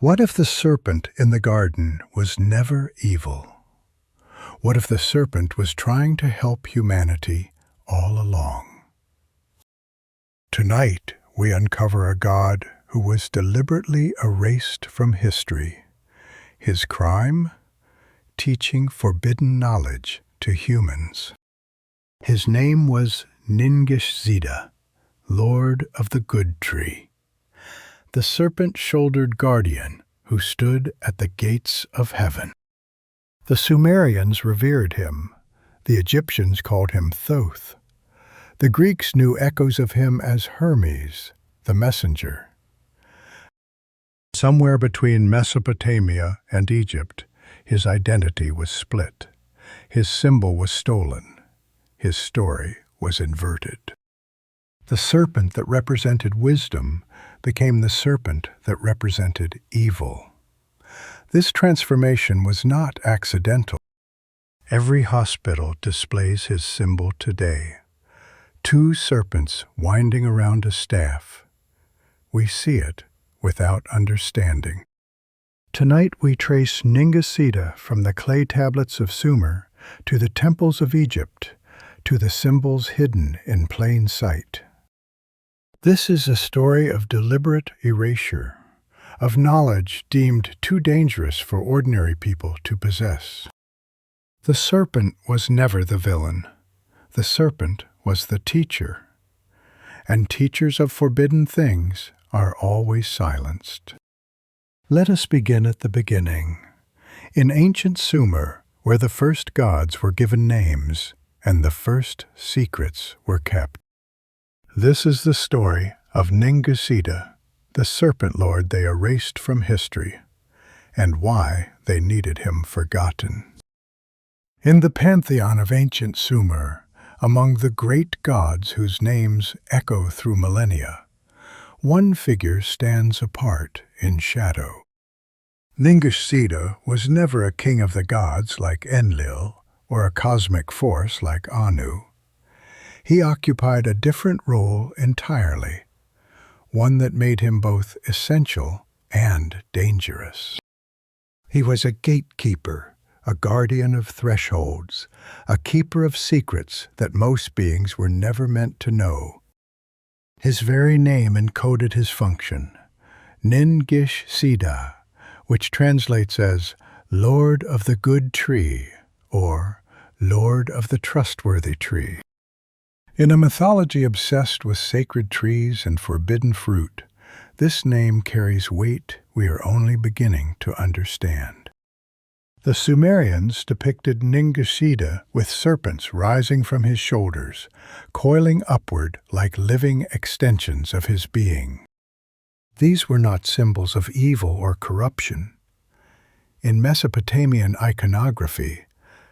What if the serpent in the garden was never evil? What if the serpent was trying to help humanity all along? Tonight, we uncover a God who was deliberately erased from history. His crime? Teaching forbidden knowledge to humans. His name was Ningishzida, Lord of the Good Tree, the serpent-shouldered guardian who stood at the gates of heaven. The Sumerians revered him. The Egyptians called him Thoth. The Greeks knew echoes of him as Hermes, the messenger. Somewhere between Mesopotamia and Egypt, his identity was split. His symbol was stolen. His story was inverted. The serpent that represented wisdom became the serpent that represented evil. This transformation was not accidental. Every hospital displays his symbol today. Two serpents winding around a staff. We see it without understanding. Tonight we trace Ningishzida from the clay tablets of Sumer to the temples of Egypt, to the symbols hidden in plain sight. This is a story of deliberate erasure, of knowledge deemed too dangerous for ordinary people to possess. The serpent was never the villain. The serpent was the teacher. And teachers of forbidden things are always silenced. Let us begin at the beginning. In ancient Sumer, where the first gods were given names and the first secrets were kept. This is the story of Ningishzida, the Serpent Lord they erased from history, and why they needed him forgotten. In the pantheon of ancient Sumer, among the great gods whose names echo through millennia, one figure stands apart in shadow. Ningishzida was never a king of the gods like Enlil or a cosmic force like Anu. He occupied a different role entirely, one that made him both essential and dangerous. He was a gatekeeper, a guardian of thresholds, a keeper of secrets that most beings were never meant to know. His very name encoded his function, Ningishzida, which translates as Lord of the Good Tree or Lord of the Trustworthy Tree. In a mythology obsessed with sacred trees and forbidden fruit, this name carries weight we are only beginning to understand. The Sumerians depicted Ningishzida with serpents rising from his shoulders, coiling upward like living extensions of his being. These were not symbols of evil or corruption. In Mesopotamian iconography,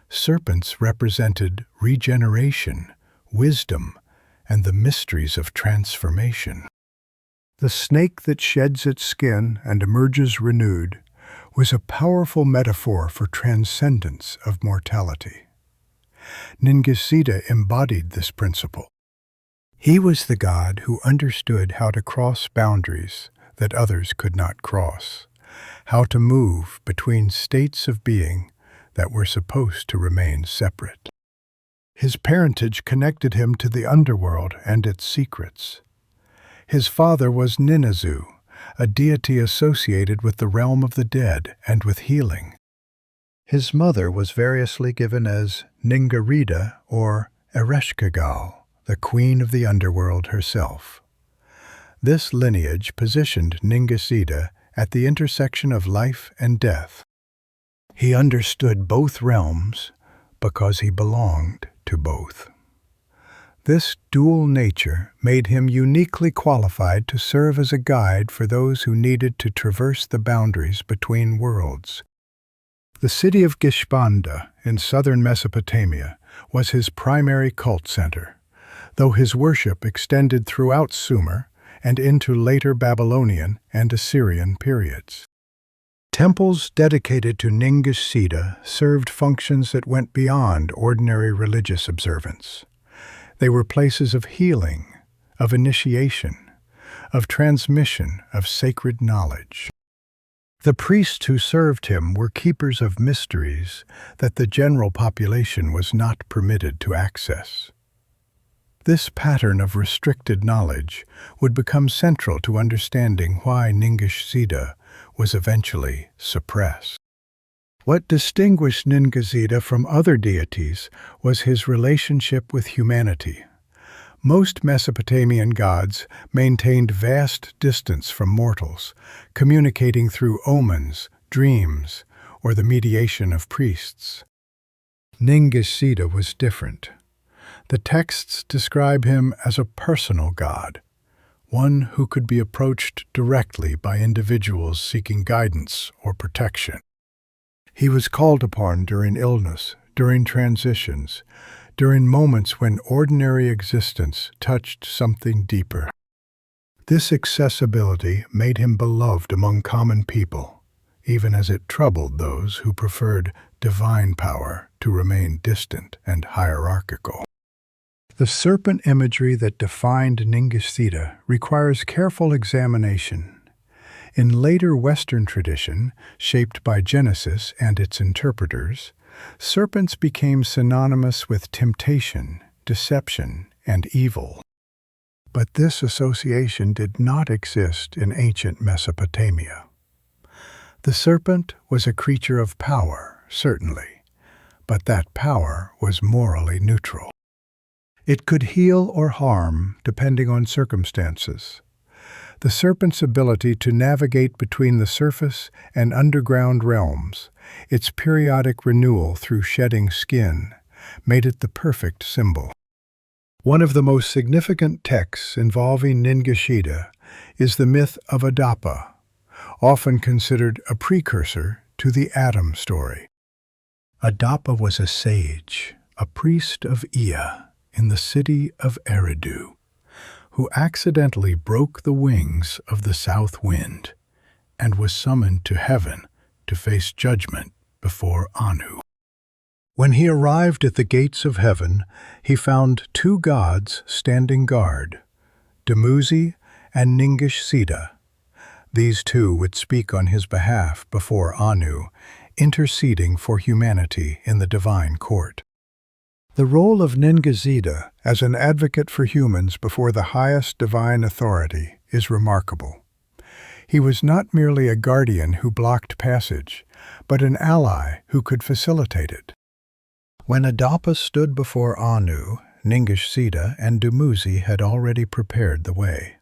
serpents represented regeneration, wisdom, and the mysteries of transformation. The snake that sheds its skin and emerges renewed was a powerful metaphor for transcendence of mortality. Ningishzida embodied this principle. He was the god who understood how to cross boundaries that others could not cross, how to move between states of being that were supposed to remain separate. His parentage connected him to the underworld and its secrets. His father was Ningishzida, a deity associated with the realm of the dead and with healing. His mother was variously given as Ningirida or Ereshkigal, the queen of the underworld herself. This lineage positioned Ningishzida at the intersection of life and death. He understood both realms because he belonged to both. This dual nature made him uniquely qualified to serve as a guide for those who needed to traverse the boundaries between worlds. The city of Gishbanda in southern Mesopotamia was his primary cult center, though his worship extended throughout Sumer and into later Babylonian and Assyrian periods. Temples dedicated to Ningishzida served functions that went beyond ordinary religious observance. They were places of healing, of initiation, of transmission of sacred knowledge. The priests who served him were keepers of mysteries that the general population was not permitted to access. This pattern of restricted knowledge would become central to understanding why Ningishzida was eventually suppressed. What distinguished Ningishzida from other deities was his relationship with humanity. Most Mesopotamian gods maintained vast distance from mortals, communicating through omens, dreams, or the mediation of priests. Ningishzida was different. The texts describe him as a personal god, one who could be approached directly by individuals seeking guidance or protection. He was called upon during illness, during transitions, during moments when ordinary existence touched something deeper. This accessibility made him beloved among common people, even as it troubled those who preferred divine power to remain distant and hierarchical. The serpent imagery that defined Ningishzida requires careful examination. In later Western tradition, shaped by Genesis and its interpreters, serpents became synonymous with temptation, deception, and evil. But this association did not exist in ancient Mesopotamia. The serpent was a creature of power, certainly, but that power was morally neutral. It could heal or harm depending on circumstances. The serpent's ability to navigate between the surface and underground realms, its periodic renewal through shedding skin, made it the perfect symbol. One of the most significant texts involving Ningishzida is the Myth of Adapa, often considered a precursor to the Adam story. Adapa was a sage, a priest of Ea in the city of Eridu, who accidentally broke the wings of the south wind and was summoned to heaven to face judgment before Anu. When he arrived at the gates of heaven, he found two gods standing guard, Dumuzi and Ningishzida. These two would speak on his behalf before Anu, interceding for humanity in the divine court. The role of Ningishzida as an advocate for humans before the highest divine authority is remarkable. He was not merely a guardian who blocked passage, but an ally who could facilitate it. When Adapa stood before Anu, Ningishzida and Dumuzi had already prepared the way.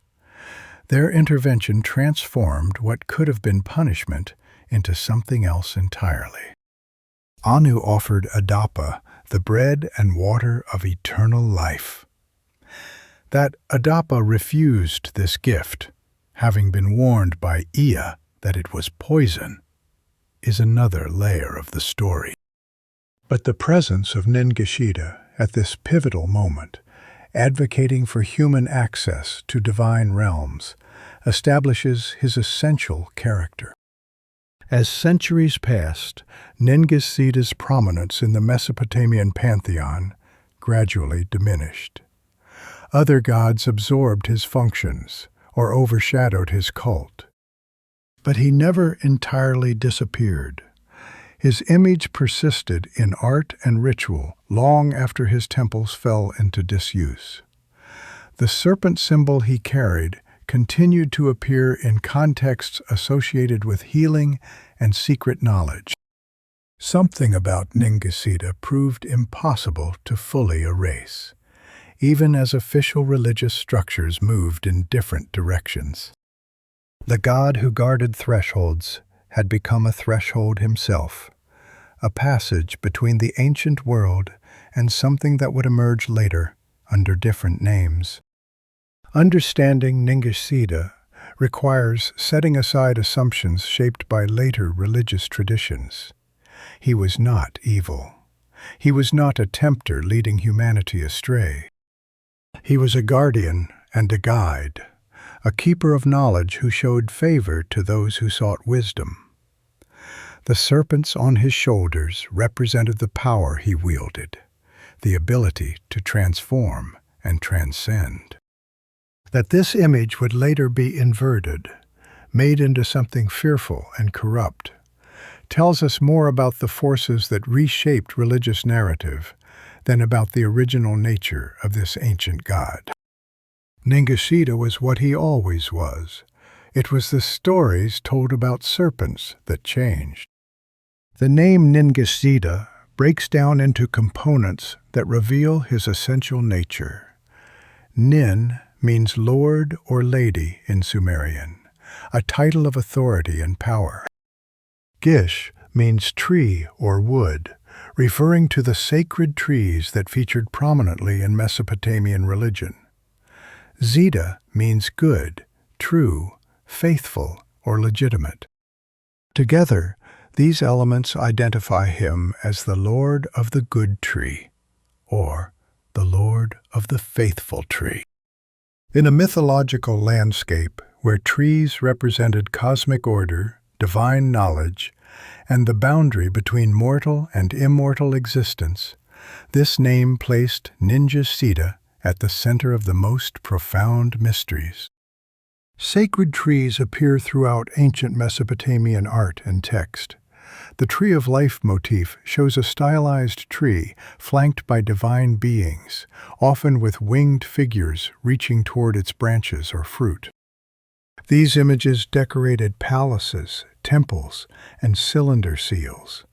Their intervention transformed what could have been punishment into something else entirely. Anu offered Adapa the bread and water of eternal life. That Adapa refused this gift, having been warned by Ea that it was poison, is another layer of the story. But the presence of Ningishzida at this pivotal moment, advocating for human access to divine realms, establishes his essential character. As centuries passed, Ningishzida's prominence in the Mesopotamian pantheon gradually diminished. Other gods absorbed his functions or overshadowed his cult. But he never entirely disappeared. His image persisted in art and ritual long after his temples fell into disuse. The serpent symbol he carried continued to appear in contexts associated with healing and secret knowledge. Something about Ningishzida proved impossible to fully erase, even as official religious structures moved in different directions. The god who guarded thresholds had become a threshold himself, a passage between the ancient world and something that would emerge later under different names. Understanding Ningishzida requires setting aside assumptions shaped by later religious traditions. He was not evil. He was not a tempter leading humanity astray. He was a guardian and a guide, a keeper of knowledge who showed favor to those who sought wisdom. The serpents on his shoulders represented the power he wielded, the ability to transform and transcend. That this image would later be inverted made into something fearful and corrupt, tells us more about the forces that reshaped religious narrative than about the original nature of this ancient god. Ningishzida was what he always was. It was the stories told about serpents that changed. The name Ningishzida breaks down into components that reveal his essential nature. Nin means lord or lady in Sumerian, a title of authority and power. Gish means tree or wood, referring to the sacred trees that featured prominently in Mesopotamian religion. Zida means good, true, faithful, or legitimate. Together, these elements identify him as the Lord of the good tree, or the Lord of the faithful tree. In a mythological landscape where trees represented cosmic order, divine knowledge, and the boundary between mortal and immortal existence, this name placed Ningishzida at the center of the most profound mysteries. Sacred trees appear throughout ancient Mesopotamian art and text. The Tree of Life motif shows a stylized tree flanked by divine beings, often with winged figures reaching toward its branches or fruit. These images decorated palaces, temples, and cylinder seals.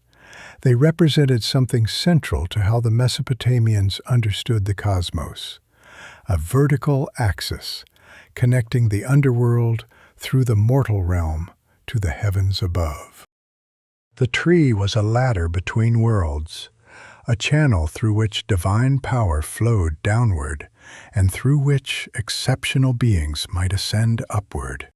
They represented something central to how the Mesopotamians understood the cosmos: a vertical axis connecting the underworld through the mortal realm to the heavens above. The tree was a ladder between worlds, a channel through which divine power flowed downward and through which exceptional beings might ascend upward.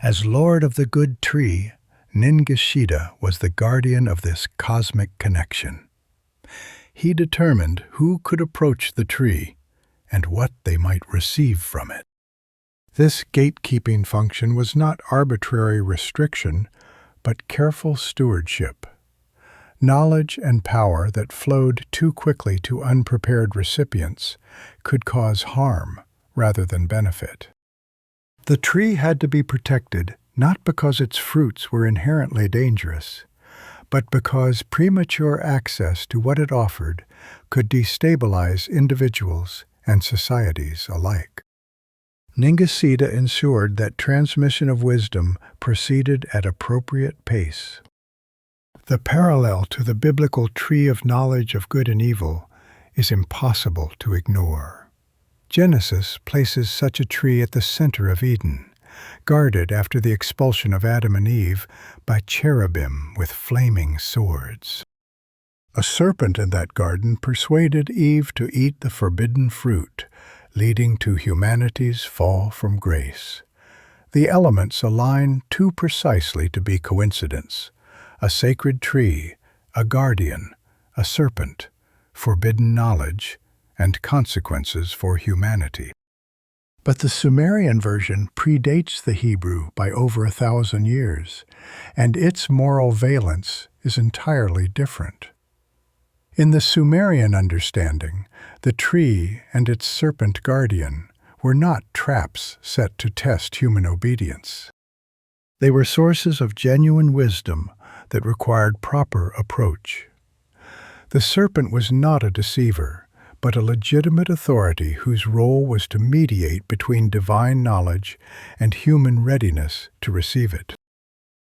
As Lord of the Good Tree, Ningishzida was the guardian of this cosmic connection. He determined who could approach the tree and what they might receive from it. This gatekeeping function was not arbitrary restriction, but careful stewardship. Knowledge and power that flowed too quickly to unprepared recipients could cause harm rather than benefit. The tree had to be protected not because its fruits were inherently dangerous, but because premature access to what it offered could destabilize individuals and societies alike. Ningishzida ensured that transmission of wisdom proceeded at appropriate pace. The parallel to the biblical tree of knowledge of good and evil is impossible to ignore. Genesis places such a tree at the center of Eden, guarded after the expulsion of Adam and Eve by cherubim with flaming swords. A serpent in that garden persuaded Eve to eat the forbidden fruit, leading to humanity's fall from grace. The elements align too precisely to be coincidence: a sacred tree, a guardian, a serpent, forbidden knowledge, and consequences for humanity. But the Sumerian version predates the Hebrew by over 1,000 years, and its moral valence is entirely different. In the Sumerian understanding, the tree and its serpent guardian were not traps set to test human obedience. They were sources of genuine wisdom that required proper approach. The serpent was not a deceiver, but a legitimate authority whose role was to mediate between divine knowledge and human readiness to receive it.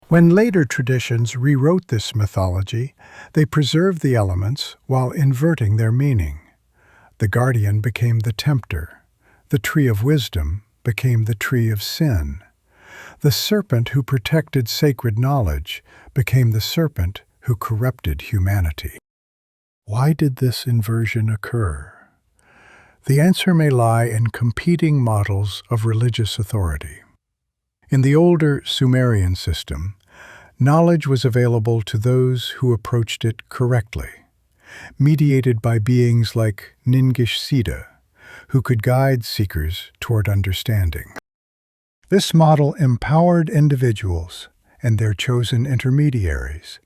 When later traditions rewrote this mythology, they preserved the elements while inverting their meaning. The guardian became the tempter. The tree of wisdom became the tree of sin. The serpent who protected sacred knowledge became the serpent who corrupted humanity. Why did this inversion occur? The answer may lie in competing models of religious authority. In the older Sumerian system, knowledge was available to those who approached it correctly, mediated by beings like Ningishzida, who could guide seekers toward understanding. This model empowered individuals and their chosen intermediaries.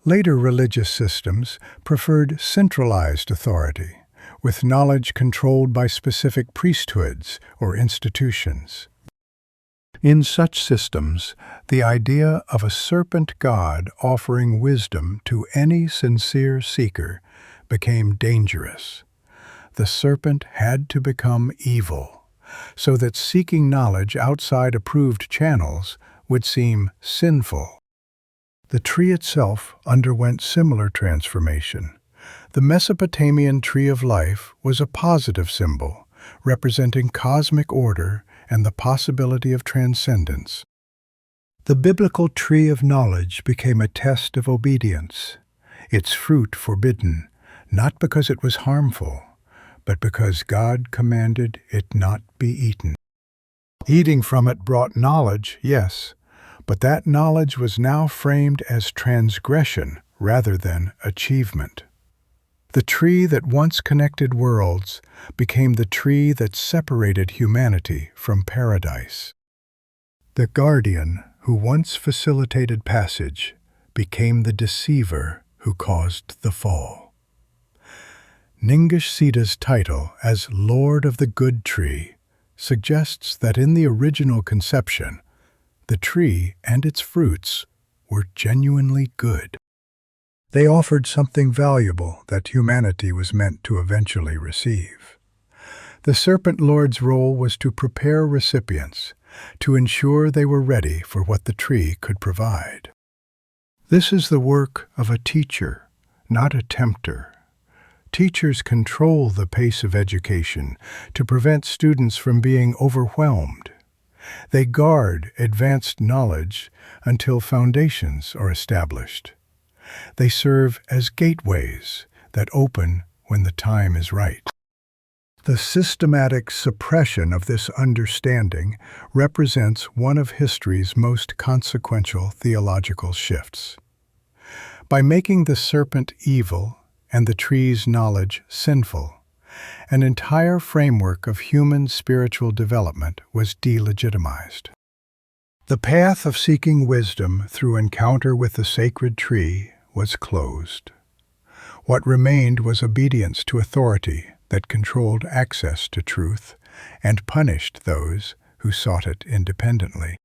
Later religious systems preferred centralized authority, with knowledge controlled by specific priesthoods or institutions. In such systems, the idea of a serpent god offering wisdom to any sincere seeker became dangerous. The serpent had to become evil, so that seeking knowledge outside approved channels would seem sinful. The tree itself underwent similar transformation. The Mesopotamian tree of life was a positive symbol, representing cosmic order and the possibility of transcendence. The biblical tree of knowledge became a test of obedience, its fruit forbidden, not because it was harmful, but because God commanded it not be eaten. Eating from it brought knowledge, yes, but that knowledge was now framed as transgression rather than achievement. The tree that once connected worlds became the tree that separated humanity from paradise. The guardian who once facilitated passage became the deceiver who caused the fall. Ningishzida's title as Lord of the Good Tree suggests that in the original conception, the tree and its fruits were genuinely good. They offered something valuable that humanity was meant to eventually receive. The Serpent Lord's role was to prepare recipients, to ensure they were ready for what the tree could provide. This is the work of a teacher, not a tempter. Teachers control the pace of education to prevent students from being overwhelmed. They guard advanced knowledge until foundations are established. They serve as gateways that open when the time is right. The systematic suppression of this understanding represents one of history's most consequential theological shifts. By making the serpent evil and the tree's knowledge sinful, an entire framework of human spiritual development was delegitimized. The path of seeking wisdom through encounter with the sacred tree was closed. What remained was obedience to authority that controlled access to truth and punished those who sought it independently.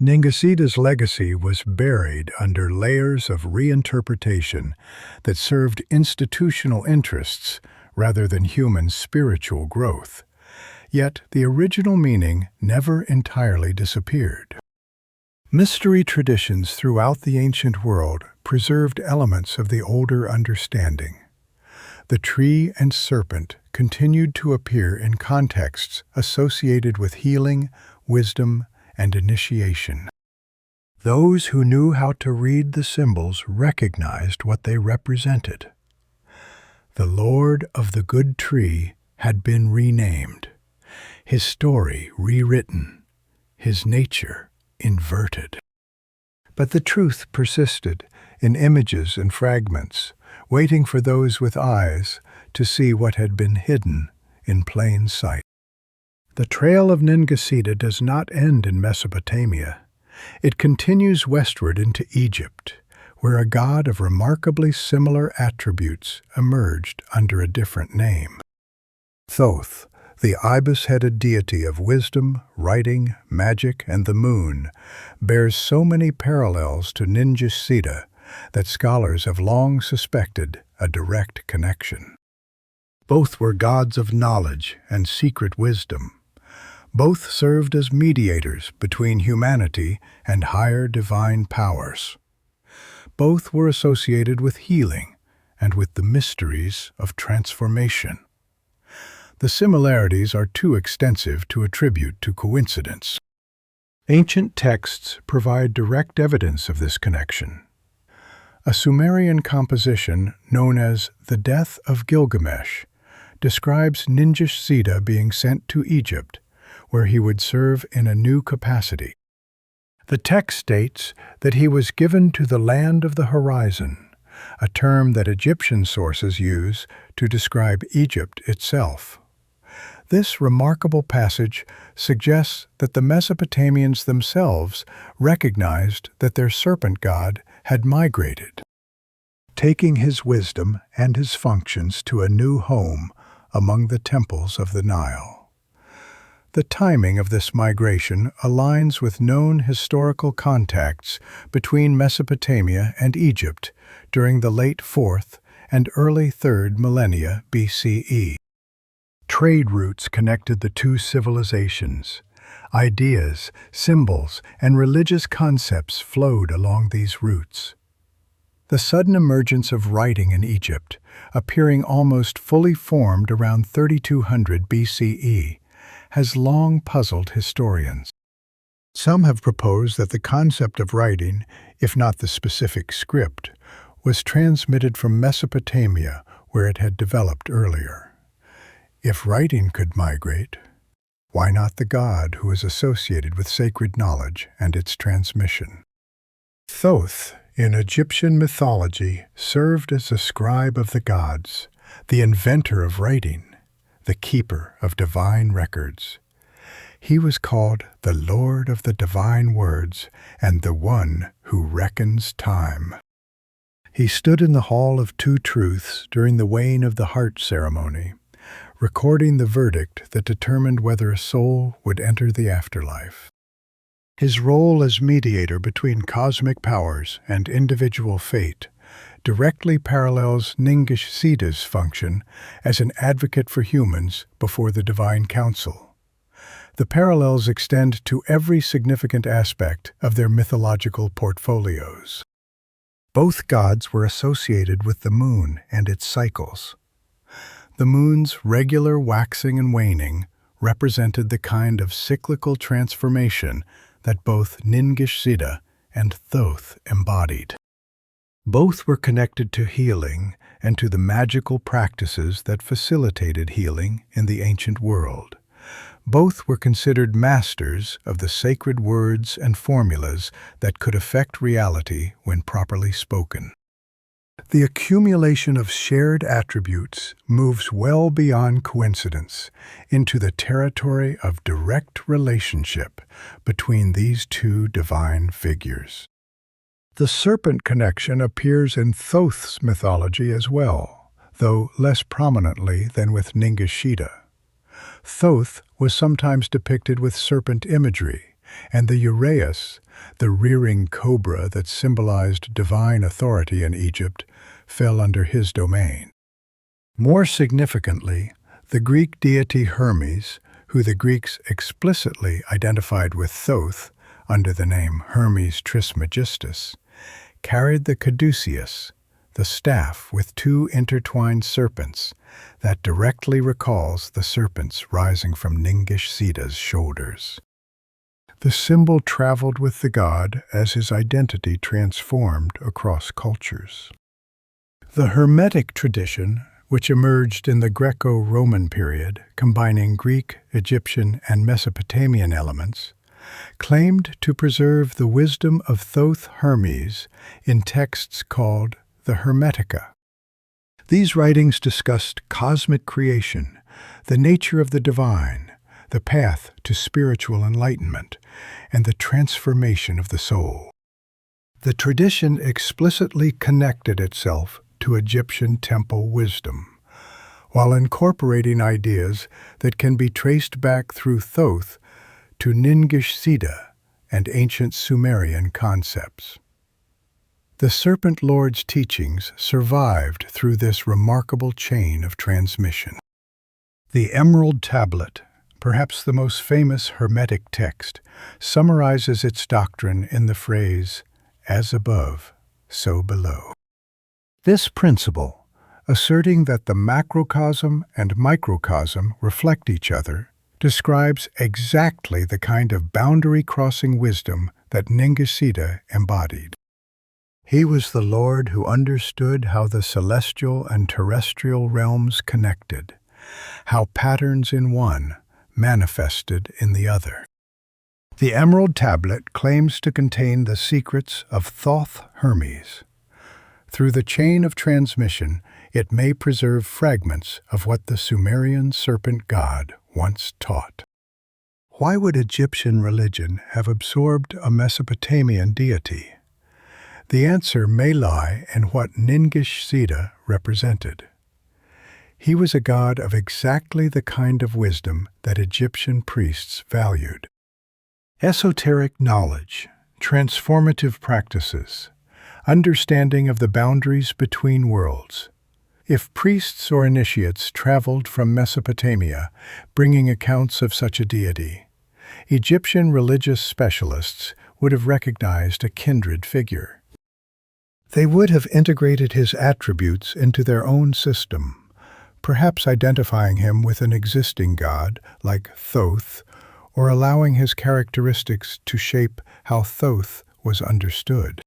Ningishzida's legacy was buried under layers of reinterpretation that served institutional interests rather than human spiritual growth. Yet the original meaning never entirely disappeared. Mystery traditions throughout the ancient world preserved elements of the older understanding. The tree and serpent continued to appear in contexts associated with healing, wisdom, and initiation. Those who knew how to read the symbols recognized what they represented. The Lord of the Good Tree had been renamed, his story rewritten, his nature inverted. But the truth persisted in images and fragments, waiting for those with eyes to see what had been hidden in plain sight. The trail of Ningishzida does not end in Mesopotamia. It continues westward into Egypt, where a god of remarkably similar attributes emerged under a different name. Thoth, the ibis-headed deity of wisdom, writing, magic, and the moon, bears so many parallels to Ningishzida that scholars have long suspected a direct connection. Both were gods of knowledge and secret wisdom. Both served as mediators between humanity and higher divine powers. Both were associated with healing and with the mysteries of transformation. The similarities are too extensive to attribute to coincidence. Ancient texts provide direct evidence of this connection. A Sumerian composition known as the Death of Gilgamesh describes Ningishzida being sent to Egypt, where he would serve in a new capacity. The text states that he was given to the land of the horizon, a term that Egyptian sources use to describe Egypt itself. This remarkable passage suggests that the Mesopotamians themselves recognized that their serpent god had migrated, taking his wisdom and his functions to a new home among the temples of the Nile. The timing of this migration aligns with known historical contacts between Mesopotamia and Egypt during the late 4th and early 3rd millennia BCE. Trade routes connected the two civilizations. Ideas, symbols, and religious concepts flowed along these routes. The sudden emergence of writing in Egypt, appearing almost fully formed around 3200 BCE, has long puzzled historians. Some have proposed that the concept of writing, if not the specific script, was transmitted from Mesopotamia, where it had developed earlier. If writing could migrate, why not the god who is associated with sacred knowledge and its transmission? Thoth, in Egyptian mythology, served as a scribe of the gods, the inventor of writing, the keeper of divine records. He was called the Lord of the Divine Words and the One who reckons time. He stood in the Hall of Two Truths during the weighing of the heart ceremony, recording the verdict that determined whether a soul would enter the afterlife. His role as mediator between cosmic powers and individual fate directly parallels Ningishzida's function as an advocate for humans before the Divine Council. The parallels extend to every significant aspect of their mythological portfolios. Both gods were associated with the moon and its cycles. The moon's regular waxing and waning represented the kind of cyclical transformation that both Ningishzida and Thoth embodied. Both were connected to healing and to the magical practices that facilitated healing in the ancient world. Both were considered masters of the sacred words and formulas that could affect reality when properly spoken. The accumulation of shared attributes moves well beyond coincidence into the territory of direct relationship between these two divine figures. The serpent connection appears in Thoth's mythology as well, though less prominently than with Ningishzida. Thoth was sometimes depicted with serpent imagery, and the uraeus, the rearing cobra that symbolized divine authority in Egypt, fell under his domain. More significantly, the Greek deity Hermes, who the Greeks explicitly identified with Thoth under the name Hermes Trismegistus, carried the Caduceus, the staff with two intertwined serpents that directly recalls the serpents rising from Ningishzida's shoulders. The symbol traveled with the god as his identity transformed across cultures. The Hermetic tradition, which emerged in the Greco-Roman period, combining Greek, Egyptian, and Mesopotamian elements, claimed to preserve the wisdom of Thoth Hermes in texts called the Hermetica. These writings discussed cosmic creation, the nature of the divine, the path to spiritual enlightenment, and the transformation of the soul. The tradition explicitly connected itself to Egyptian temple wisdom, while incorporating ideas that can be traced back through Thoth to Ningishzida and ancient Sumerian concepts. The Serpent Lord's teachings survived through this remarkable chain of transmission. The Emerald Tablet, perhaps the most famous Hermetic text, summarizes its doctrine in the phrase, "as above, so below." This principle, asserting that the macrocosm and microcosm reflect each other, describes exactly the kind of boundary-crossing wisdom that Ningishzida embodied. He was the Lord who understood how the celestial and terrestrial realms connected, how patterns in one manifested in the other. The Emerald Tablet claims to contain the secrets of Thoth Hermes. Through the chain of transmission, it may preserve fragments of what the Sumerian serpent god once taught. Why would Egyptian religion have absorbed a Mesopotamian deity? The answer may lie in what Ningishzida represented. He was a god of exactly the kind of wisdom that Egyptian priests valued. Esoteric knowledge, transformative practices, understanding of the boundaries between worlds. If priests or initiates traveled from Mesopotamia, bringing accounts of such a deity, Egyptian religious specialists would have recognized a kindred figure. They would have integrated his attributes into their own system, perhaps identifying him with an existing god like Thoth, or allowing his characteristics to shape how Thoth was understood.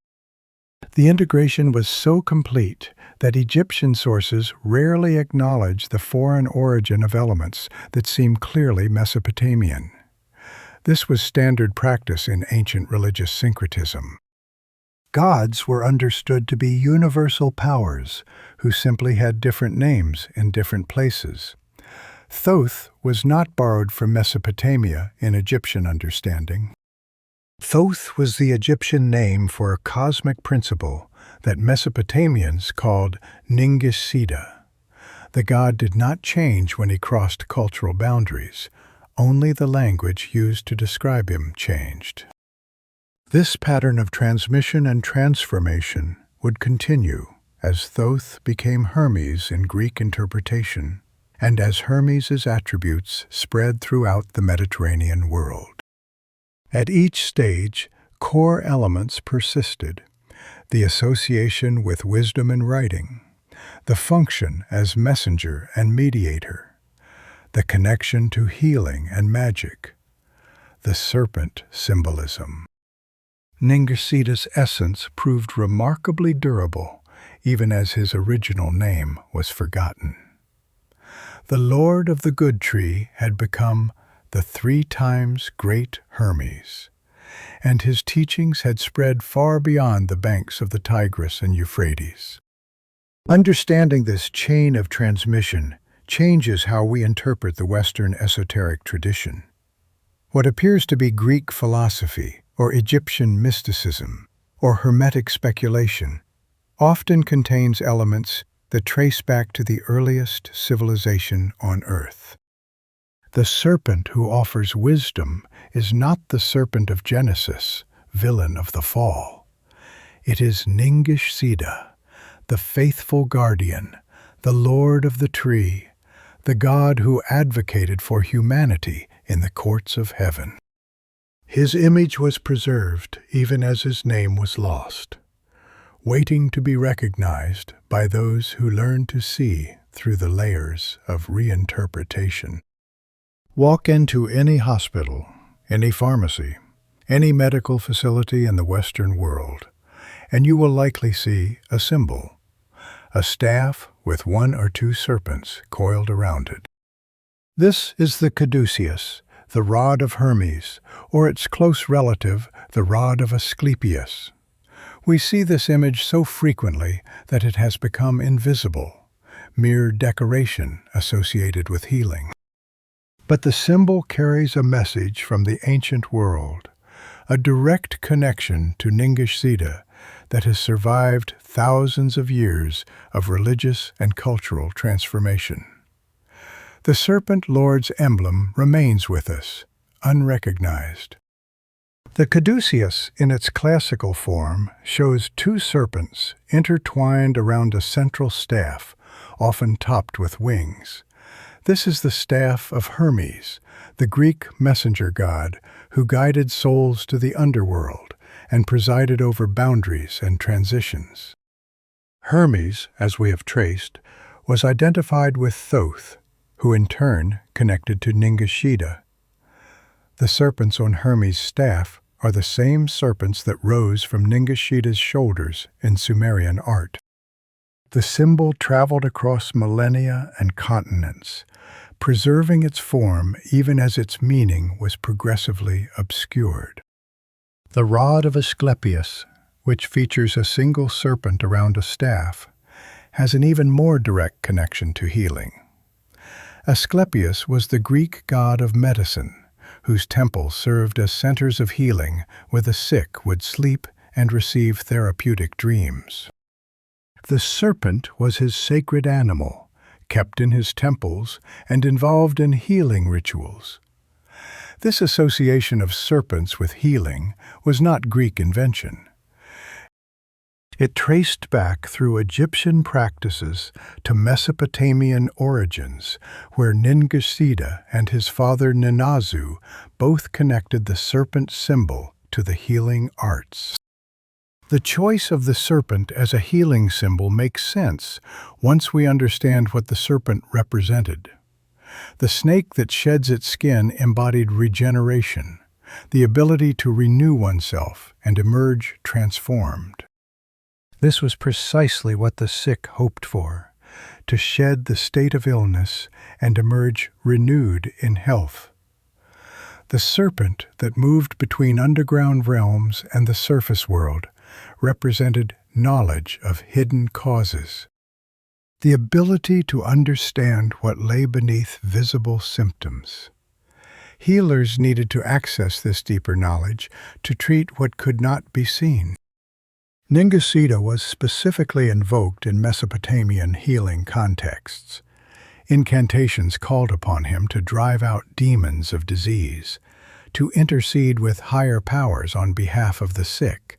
The integration was so complete that Egyptian sources rarely acknowledge the foreign origin of elements that seem clearly Mesopotamian. This was standard practice in ancient religious syncretism. Gods were understood to be universal powers who simply had different names in different places. Thoth was not borrowed from Mesopotamia in Egyptian understanding. Thoth was the Egyptian name for a cosmic principle that Mesopotamians called Ningishzida. The god did not change when he crossed cultural boundaries. Only the language used to describe him changed. This pattern of transmission and transformation would continue as Thoth became Hermes in Greek interpretation, and as Hermes' attributes spread throughout the Mediterranean world. At each stage, core elements persisted: the association with wisdom and writing, the function as messenger and mediator, the connection to healing and magic, the serpent symbolism. Ningishzida's essence proved remarkably durable, even as his original name was forgotten. The Lord of the Good Tree had become the 3 times great Hermes, and his teachings had spread far beyond the banks of the Tigris and Euphrates. Understanding this chain of transmission changes how we interpret the Western esoteric tradition. What appears to be Greek philosophy, or Egyptian mysticism, or Hermetic speculation, often contains elements that trace back to the earliest civilization on Earth. The serpent who offers wisdom is not the serpent of Genesis, villain of the fall. It is Ningishzida, the faithful guardian, the Lord of the Tree, the God who advocated for humanity in the courts of heaven. His image was preserved even as his name was lost, waiting to be recognized by those who learn to see through the layers of reinterpretation. Walk into any hospital, any pharmacy, any medical facility in the Western world, and you will likely see a symbol, a staff with 1 or 2 serpents coiled around it. This is the Caduceus, the rod of Hermes, or its close relative, the rod of Asclepius. We see this image so frequently that it has become invisible, mere decoration associated with healing. But the symbol carries a message from the ancient world, a direct connection to Ningishzida that has survived thousands of years of religious and cultural transformation. The Serpent Lord's emblem remains with us, unrecognized. The Caduceus, in its classical form, shows 2 serpents intertwined around a central staff, often topped with wings. This is the staff of Hermes, the Greek messenger god who guided souls to the underworld and presided over boundaries and transitions. Hermes, as we have traced, was identified with Thoth, who in turn connected to Ningishzida. The serpents on Hermes' staff are the same serpents that rose from Ningishzida's shoulders in Sumerian art. The symbol traveled across millennia and continents, preserving its form even as its meaning was progressively obscured. The rod of Asclepius, which features a single serpent around a staff, has an even more direct connection to healing. Asclepius was the Greek god of medicine, whose temples served as centers of healing where the sick would sleep and receive therapeutic dreams. The serpent was his sacred animal, kept in his temples, and involved in healing rituals. This association of serpents with healing was not Greek invention. It traced back through Egyptian practices to Mesopotamian origins, where Ningishzida and his father Ninazu both connected the serpent symbol to the healing arts. The choice of the serpent as a healing symbol makes sense once we understand what the serpent represented. The snake that sheds its skin embodied regeneration, the ability to renew oneself and emerge transformed. This was precisely what the sick hoped for, to shed the state of illness and emerge renewed in health. The serpent that moved between underground realms and the surface world represented knowledge of hidden causes, the ability to understand what lay beneath visible symptoms. Healers needed to access this deeper knowledge to treat what could not be seen. Ningishzida was specifically invoked in Mesopotamian healing contexts. Incantations called upon him to drive out demons of disease, to intercede with higher powers on behalf of the sick,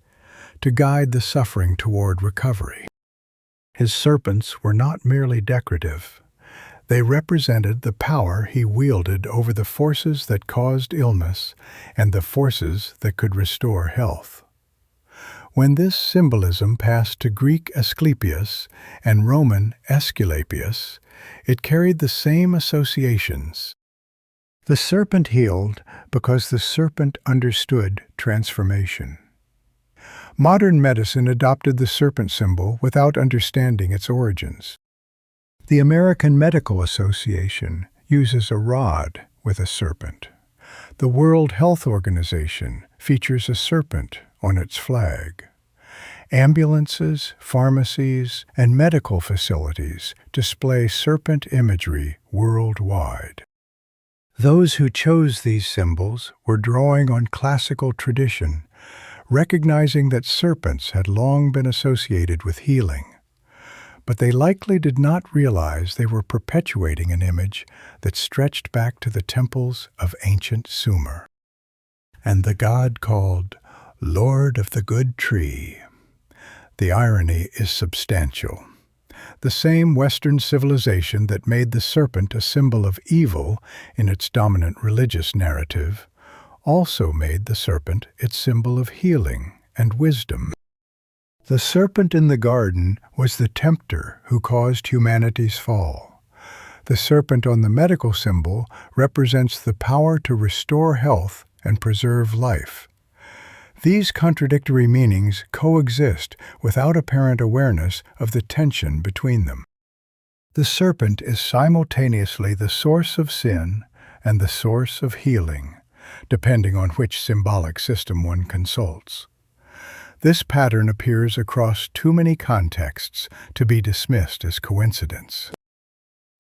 to guide the suffering toward recovery. His serpents were not merely decorative. They represented the power he wielded over the forces that caused illness and the forces that could restore health. When this symbolism passed to Greek Asclepius and Roman Aesculapius, it carried the same associations. The serpent healed because the serpent understood transformation. Modern medicine adopted the serpent symbol without understanding its origins. The American Medical Association uses a rod with a serpent. The World Health Organization features a serpent on its flag. Ambulances, pharmacies, and medical facilities display serpent imagery worldwide. Those who chose these symbols were drawing on classical tradition, recognizing that serpents had long been associated with healing. But they likely did not realize they were perpetuating an image that stretched back to the temples of ancient Sumer. And the god called Lord of the Good Tree. The irony is substantial. The same Western civilization that made the serpent a symbol of evil in its dominant religious narrative also made the serpent its symbol of healing and wisdom. The serpent in the garden was the tempter who caused humanity's fall. The serpent on the medical symbol represents the power to restore health and preserve life. These contradictory meanings coexist without apparent awareness of the tension between them. The serpent is simultaneously the source of sin and the source of healing, depending on which symbolic system one consults. This pattern appears across too many contexts to be dismissed as coincidence.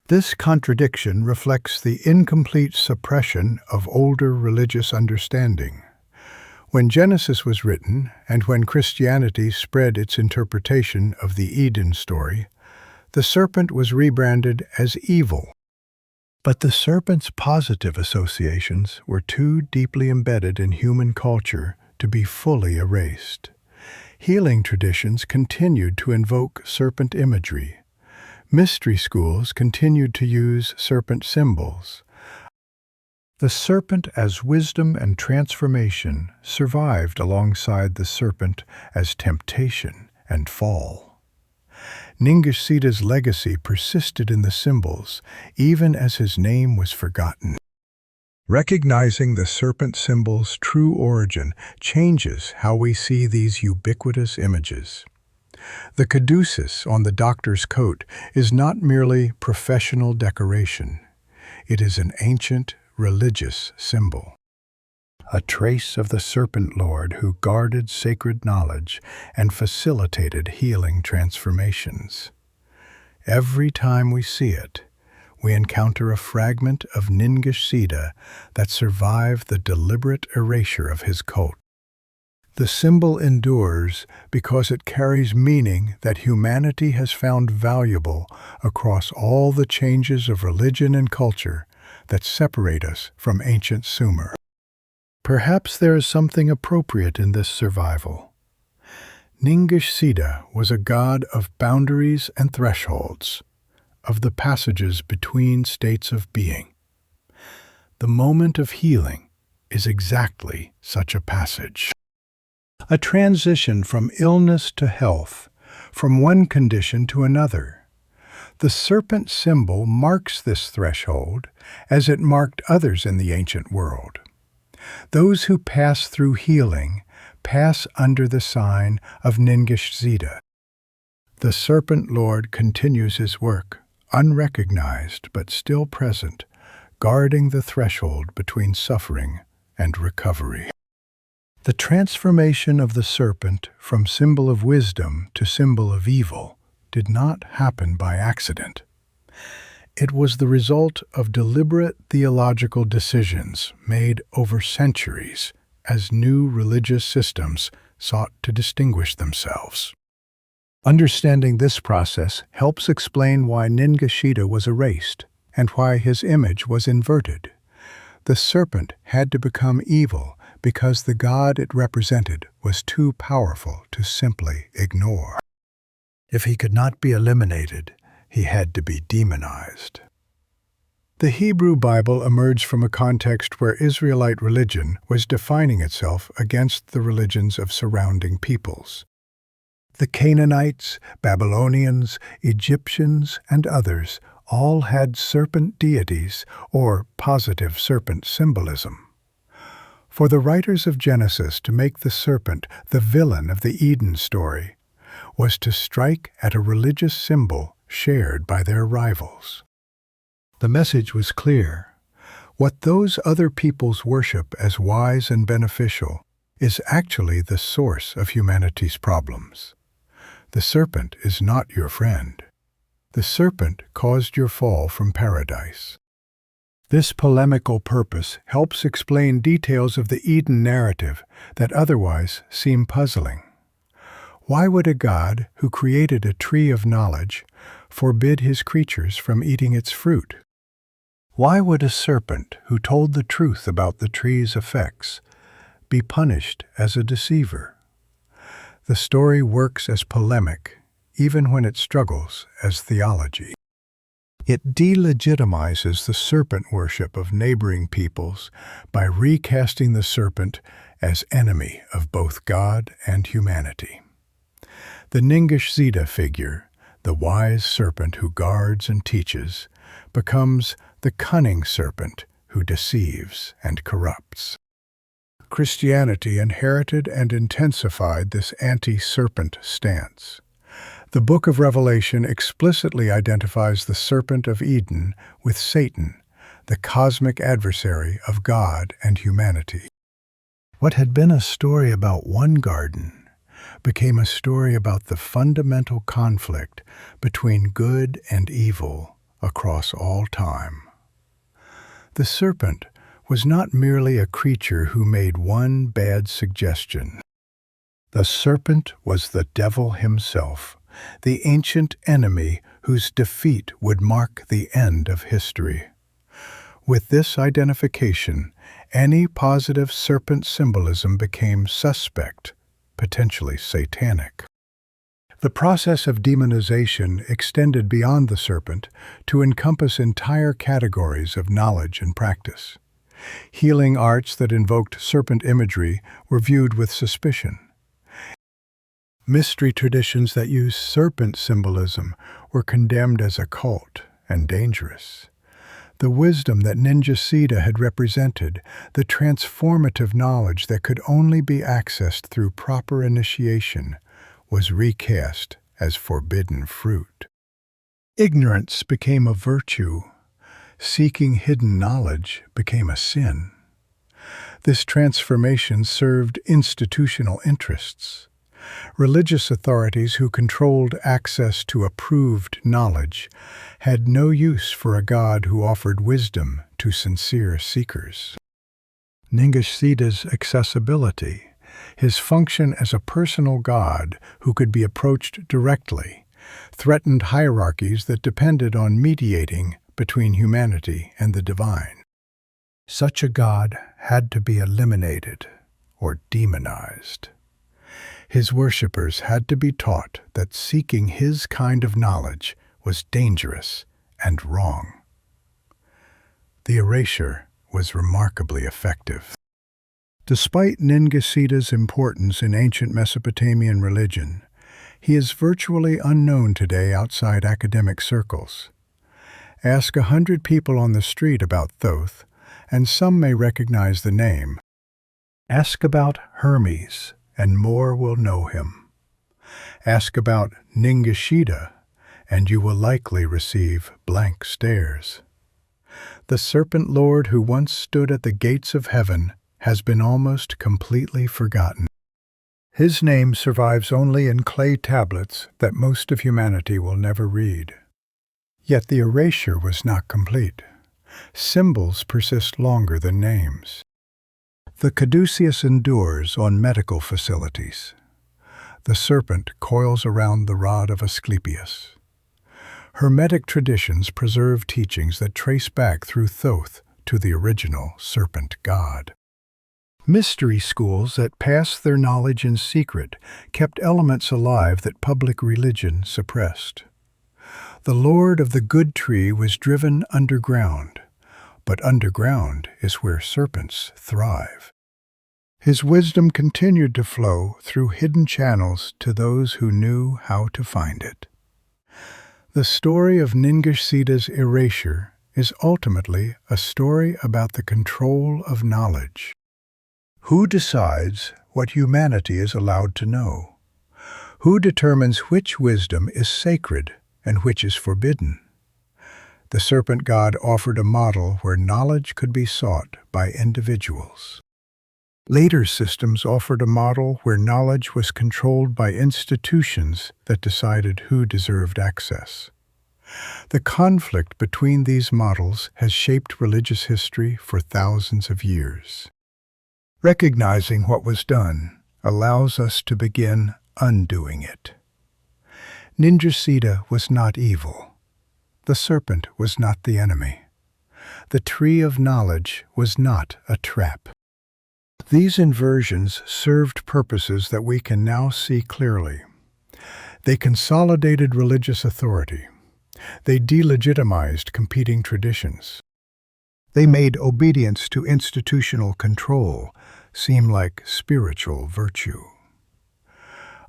This contradiction reflects the incomplete suppression of older religious understanding. When Genesis was written, and when Christianity spread its interpretation of the Eden story, the serpent was rebranded as evil. But the serpent's positive associations were too deeply embedded in human culture to be fully erased. Healing traditions continued to invoke serpent imagery. Mystery schools continued to use serpent symbols. The serpent as wisdom and transformation survived alongside the serpent as temptation and fall. Ningishzida's legacy persisted in the symbols, even as his name was forgotten. Recognizing the serpent symbol's true origin changes how we see these ubiquitous images. The caduceus on the doctor's coat is not merely professional decoration. It is an ancient, religious symbol. A trace of the Serpent Lord who guarded sacred knowledge and facilitated healing transformations. Every time we see it, we encounter a fragment of Ningishzida that survived the deliberate erasure of his cult. The symbol endures because it carries meaning that humanity has found valuable across all the changes of religion and culture that separate us from ancient Sumer. Perhaps there is something appropriate in this survival. Ningishzida was a god of boundaries and thresholds, of the passages between states of being. The moment of healing is exactly such a passage. A transition from illness to health, from one condition to another. The serpent symbol marks this threshold as it marked others in the ancient world. Those who pass through healing pass under the sign of Ningishzida. The Serpent Lord continues his work, unrecognized but still present, guarding the threshold between suffering and recovery. The transformation of the serpent from symbol of wisdom to symbol of evil did not happen by accident. It was the result of deliberate theological decisions made over centuries as new religious systems sought to distinguish themselves. Understanding this process helps explain why Ningishzida was erased and why his image was inverted. The serpent had to become evil because the god it represented was too powerful to simply ignore. If he could not be eliminated, he had to be demonized. The Hebrew Bible emerged from a context where Israelite religion was defining itself against the religions of surrounding peoples. The Canaanites, Babylonians, Egyptians, and others all had serpent deities or positive serpent symbolism. For the writers of Genesis to make the serpent the villain of the Eden story was to strike at a religious symbol shared by their rivals. The message was clear. What those other peoples worship as wise and beneficial is actually the source of humanity's problems. The serpent is not your friend. The serpent caused your fall from paradise. This polemical purpose helps explain details of the Eden narrative that otherwise seem puzzling. Why would a god who created a tree of knowledge forbid his creatures from eating its fruit? Why would a serpent who told the truth about the tree's effects be punished as a deceiver? The story works as polemic, even when it struggles as theology. It delegitimizes the serpent worship of neighboring peoples by recasting the serpent as enemy of both God and humanity. The Ningishzida figure, the wise serpent who guards and teaches, becomes the cunning serpent who deceives and corrupts. Christianity inherited and intensified this anti-serpent stance. The Book of Revelation explicitly identifies the serpent of Eden with Satan, the cosmic adversary of God and humanity. What had been a story about one garden became a story about the fundamental conflict between good and evil across all time. The serpent was not merely a creature who made one bad suggestion. The serpent was the devil himself, the ancient enemy whose defeat would mark the end of history. With this identification, any positive serpent symbolism became suspect, potentially satanic. The process of demonization extended beyond the serpent to encompass entire categories of knowledge and practice. Healing arts that invoked serpent imagery were viewed with suspicion. Mystery traditions that used serpent symbolism were condemned as occult and dangerous. The wisdom that Ningishzida had represented, the transformative knowledge that could only be accessed through proper initiation, was recast as forbidden fruit. Ignorance became a virtue. Seeking hidden knowledge became a sin. This transformation served institutional interests. Religious authorities who controlled access to approved knowledge had no use for a god who offered wisdom to sincere seekers. Ningishzida's accessibility His function as a personal god who could be approached directly threatened hierarchies that depended on mediating between humanity and the divine. Such a god had to be eliminated or demonized. His worshippers had to be taught that seeking his kind of knowledge was dangerous and wrong. The erasure was remarkably effective. Despite Ningishzida's importance in ancient Mesopotamian religion, he is virtually unknown today outside academic circles. Ask 100 people on the street about Thoth, and some may recognize the name. Ask about Hermes, and more will know him. Ask about Ningishzida, and you will likely receive blank stares. The Serpent Lord who once stood at the gates of heaven has been almost completely forgotten. His name survives only in clay tablets that most of humanity will never read. Yet the erasure was not complete. Symbols persist longer than names. The Caduceus endures on medical facilities. The serpent coils around the rod of Asclepius. Hermetic traditions preserve teachings that trace back through Thoth to the original serpent god. Mystery schools that passed their knowledge in secret kept elements alive that public religion suppressed. The Lord of the Good Tree was driven underground, but underground is where serpents thrive. His wisdom continued to flow through hidden channels to those who knew how to find it. The story of Ningishzida's erasure is ultimately a story about the control of knowledge. Who decides what humanity is allowed to know? Who determines which wisdom is sacred and which is forbidden? The serpent god offered a model where knowledge could be sought by individuals. Later systems offered a model where knowledge was controlled by institutions that decided who deserved access. The conflict between these models has shaped religious history for thousands of years. Recognizing what was done allows us to begin undoing it. Ningishzida was not evil. The serpent was not the enemy. The tree of knowledge was not a trap. These inversions served purposes that we can now see clearly. They consolidated religious authority. They delegitimized competing traditions. They made obedience to institutional control seem like spiritual virtue.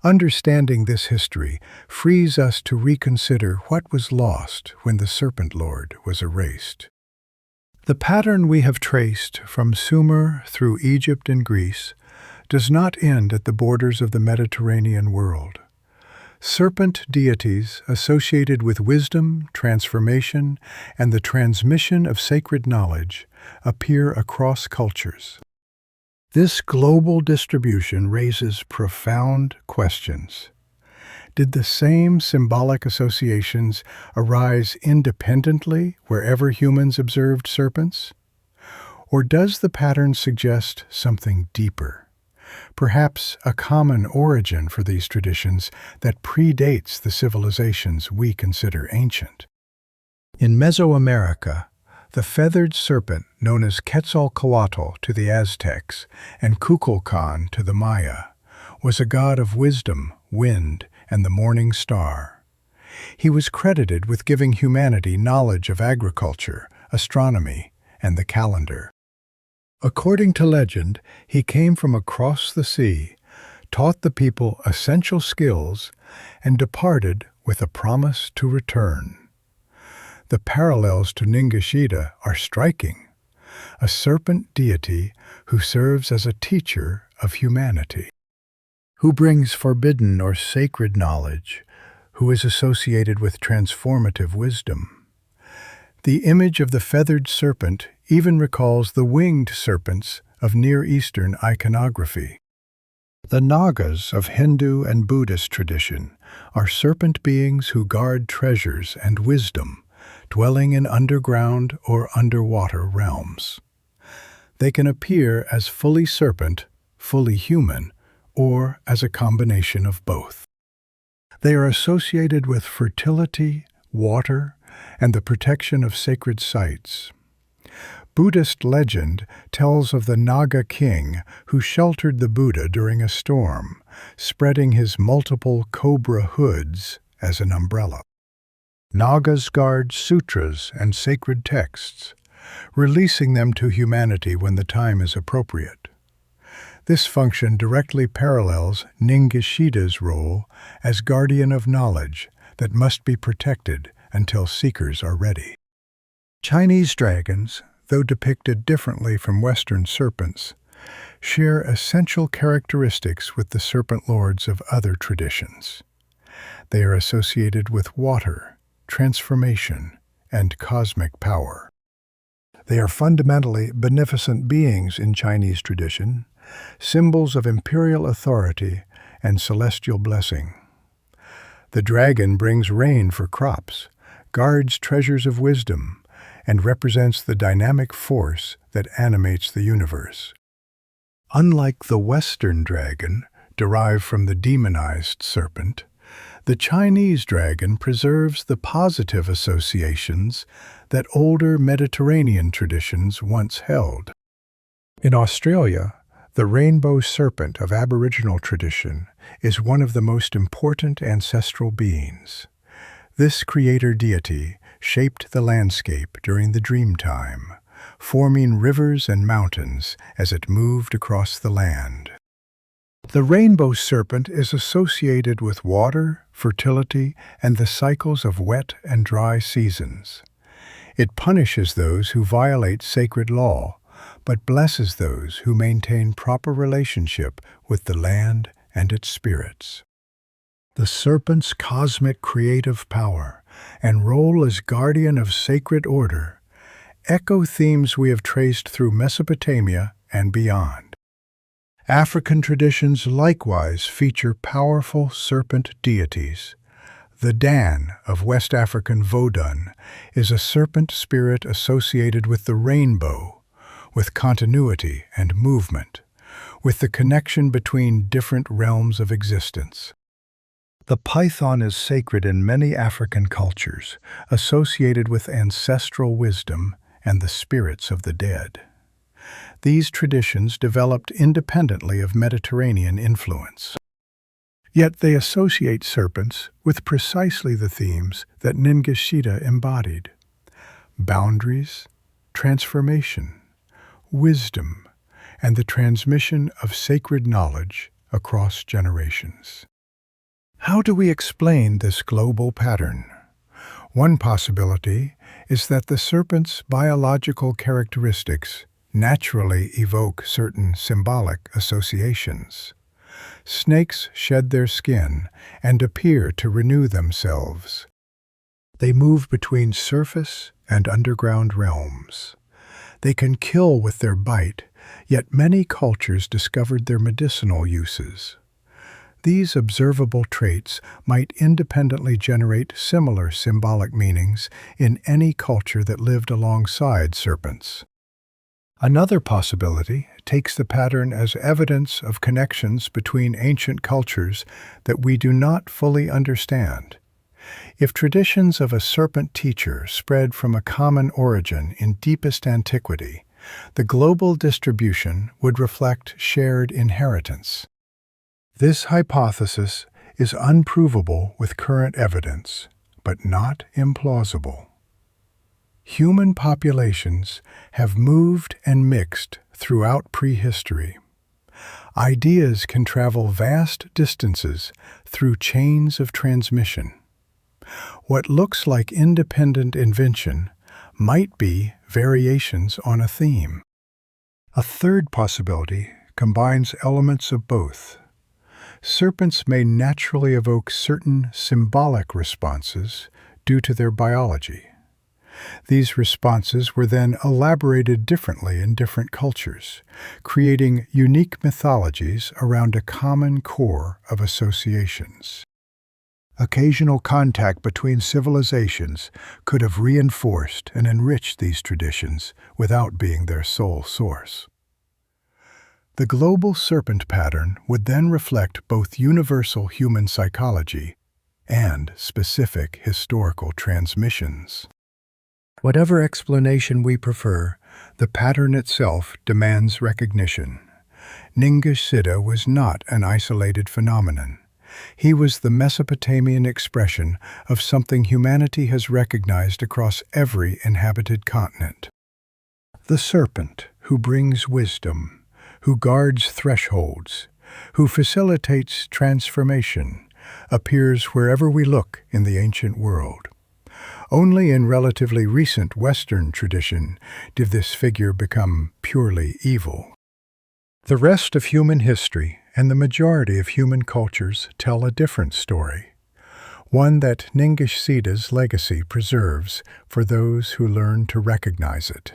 Understanding this history frees us to reconsider what was lost when the Serpent Lord was erased. The pattern we have traced from Sumer through Egypt and Greece does not end at the borders of the Mediterranean world. Serpent deities associated with wisdom, transformation, and the transmission of sacred knowledge appear across cultures. This global distribution raises profound questions. Did the same symbolic associations arise independently wherever humans observed serpents? Or does the pattern suggest something deeper? Perhaps a common origin for these traditions that predates the civilizations we consider ancient. In Mesoamerica, the feathered serpent known as Quetzalcoatl to the Aztecs and Kukulkan to the Maya was a god of wisdom, wind, and the morning star. He was credited with giving humanity knowledge of agriculture, astronomy, and the calendar. According to legend, he came from across the sea, taught the people essential skills, and departed with a promise to return. The parallels to Ningishzida are striking, a serpent deity who serves as a teacher of humanity, who brings forbidden or sacred knowledge, who is associated with transformative wisdom. The image of the feathered serpent even recalls the winged serpents of Near Eastern iconography. The Nagas of Hindu and Buddhist tradition are serpent beings who guard treasures and wisdom, dwelling in underground or underwater realms. They can appear as fully serpent, fully human, or as a combination of both. They are associated with fertility, water, and the protection of sacred sites. Buddhist legend tells of the Naga king who sheltered the Buddha during a storm, spreading his multiple cobra hoods as an umbrella. Nagas guard sutras and sacred texts, releasing them to humanity when the time is appropriate. This function directly parallels Ningishzida's role as guardian of knowledge that must be protected until seekers are ready. Chinese dragons, though depicted differently from Western serpents, share essential characteristics with the Serpent Lords of other traditions. They are associated with water, transformation, and cosmic power. They are fundamentally beneficent beings in Chinese tradition, symbols of imperial authority and celestial blessing. The dragon brings rain for crops, guards treasures of wisdom, and represents the dynamic force that animates the universe. Unlike the Western dragon, derived from the demonized serpent, the Chinese dragon preserves the positive associations that older Mediterranean traditions once held. In Australia, the rainbow serpent of Aboriginal tradition is one of the most important ancestral beings. This creator deity shaped the landscape during the dream time, forming rivers and mountains as it moved across the land. The rainbow serpent is associated with water, fertility, and the cycles of wet and dry seasons. It punishes those who violate sacred law, but blesses those who maintain proper relationship with the land and its spirits. The serpent's cosmic creative power and role as guardian of sacred order echo themes we have traced through Mesopotamia and beyond. African traditions likewise feature powerful serpent deities. The Dan of West African Vodun is a serpent spirit associated with the rainbow, with continuity and movement, with the connection between different realms of existence. The python is sacred in many African cultures, associated with ancestral wisdom and the spirits of the dead. These traditions developed independently of Mediterranean influence. Yet they associate serpents with precisely the themes that Ningishzida embodied: boundaries, transformation, wisdom, and the transmission of sacred knowledge across generations. How do we explain this global pattern? One possibility is that the serpent's biological characteristics naturally evoke certain symbolic associations. Snakes shed their skin and appear to renew themselves. They move between surface and underground realms. They can kill with their bite, yet many cultures discovered their medicinal uses. These observable traits might independently generate similar symbolic meanings in any culture that lived alongside serpents. Another possibility takes the pattern as evidence of connections between ancient cultures that we do not fully understand. If traditions of a serpent teacher spread from a common origin in deepest antiquity, the global distribution would reflect shared inheritance. This hypothesis is unprovable with current evidence, but not implausible. Human populations have moved and mixed throughout prehistory. Ideas can travel vast distances through chains of transmission. What looks like independent invention might be variations on a theme. A third possibility combines elements of both. Serpents may naturally evoke certain symbolic responses due to their biology. These responses were then elaborated differently in different cultures, creating unique mythologies around a common core of associations. Occasional contact between civilizations could have reinforced and enriched these traditions without being their sole source. The global serpent pattern would then reflect both universal human psychology and specific historical transmissions. Whatever explanation we prefer, the pattern itself demands recognition. Ningishzida was not an isolated phenomenon. He was the Mesopotamian expression of something humanity has recognized across every inhabited continent. The serpent who brings wisdom, who guards thresholds, who facilitates transformation, appears wherever we look in the ancient world. Only in relatively recent Western tradition did this figure become purely evil. The rest of human history and the majority of human cultures tell a different story, one that Ningishzida's legacy preserves for those who learn to recognize it.